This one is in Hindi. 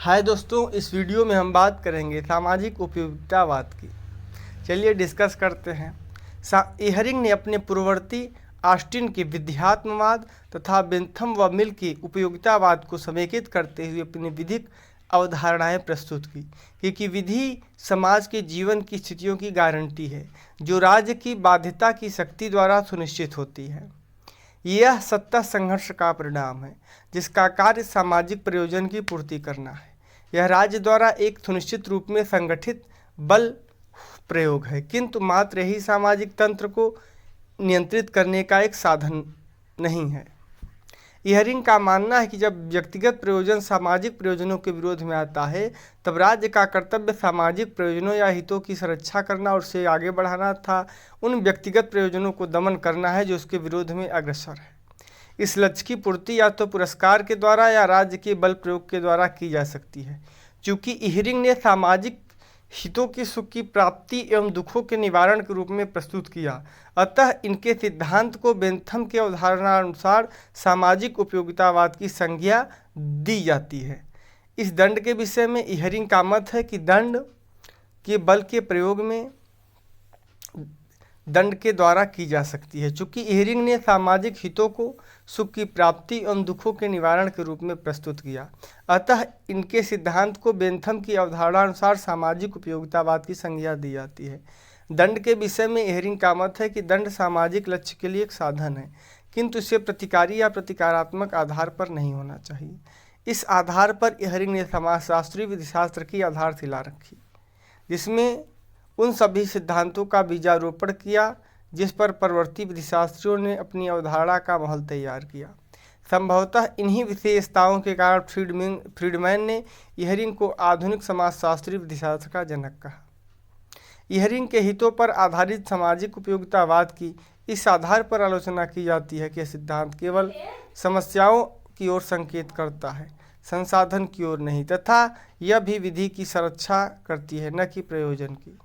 हाय दोस्तों, इस वीडियो में हम बात करेंगे सामाजिक उपयोगितावाद की। चलिए डिस्कस करते हैं। इहरिंग ने अपने पूर्ववर्ती ऑस्टिन के विध्यात्मवाद तथा बेंथम व मिल के उपयोगितावाद को समेकित करते हुए अपनी विधिक अवधारणाएं प्रस्तुत की, क्योंकि विधि समाज के जीवन की स्थितियों की गारंटी है जो राज्य की बाध्यता की शक्ति द्वारा सुनिश्चित होती है। यह सत्ता संघर्ष का परिणाम है जिसका कार्य सामाजिक प्रयोजन की पूर्ति करना है। यह राज्य द्वारा एक सुनिश्चित रूप में संगठित बल प्रयोग है, किंतु मात्र ही सामाजिक तंत्र को नियंत्रित करने का एक साधन नहीं है। इहरिंग का मानना है कि जब व्यक्तिगत प्रयोजन सामाजिक प्रयोजनों के विरोध में आता है, तब राज्य का कर्तव्य सामाजिक प्रयोजनों या हितों की सुरक्षा करना और उसे आगे बढ़ाना था उन व्यक्तिगत प्रयोजनों को दमन करना है जो उसके विरोध में अग्रसर है। इस लक्ष्य की पूर्ति या तो पुरस्कार के द्वारा या राज्य के बल प्रयोग के द्वारा की जा सकती है। चूँकि इहरिंग ने सामाजिक हितों के सुख की प्राप्ति एवं दुखों के निवारण के रूप में प्रस्तुत किया, अतः इनके सिद्धांत को बेंथम के अवधारणा अनुसार सामाजिक उपयोगितावाद की संज्ञा दी जाती है। इस दंड के विषय में इहरिंग का मत है कि दंड के बल के प्रयोग में दंड के द्वारा की जा सकती है। चूँकि इहरिंग ने सामाजिक हितों को सुख की प्राप्ति एवं दुखों के निवारण के रूप में प्रस्तुत किया, अतः इनके सिद्धांत को बेंथम की अवधारणा अनुसार सामाजिक उपयोगितावाद की संज्ञा दी जाती है। दंड के विषय में इहरिंग का मत है कि दंड सामाजिक लक्ष्य के लिए एक साधन है, किंतु इसे प्रतिकारी या प्रतिकारात्मक आधार पर नहीं होना चाहिए। इस आधार पर इहरिंग ने समाजशास्त्री विधिशास्त्र की आधारशिला रखी, जिसमें उन सभी सिद्धांतों का बीजारोपण किया जिस पर परवर्ती विधिशास्त्रियों ने अपनी अवधारणा का महल तैयार किया। संभवतः इन्हीं विशेषताओं के कारण फ्रीडमैन ने इहरिंग को आधुनिक समाजशास्त्री विधिशास्त्र का जनक कहा। इहरिंग के हितों पर आधारित सामाजिक उपयोगितावाद की इस आधार पर आलोचना की जाती है कि सिद्धांत केवल समस्याओं की ओर संकेत करता है, संसाधन की ओर नहीं, तथा यह भी विधि की संरक्षा करती है, न कि प्रयोजन की।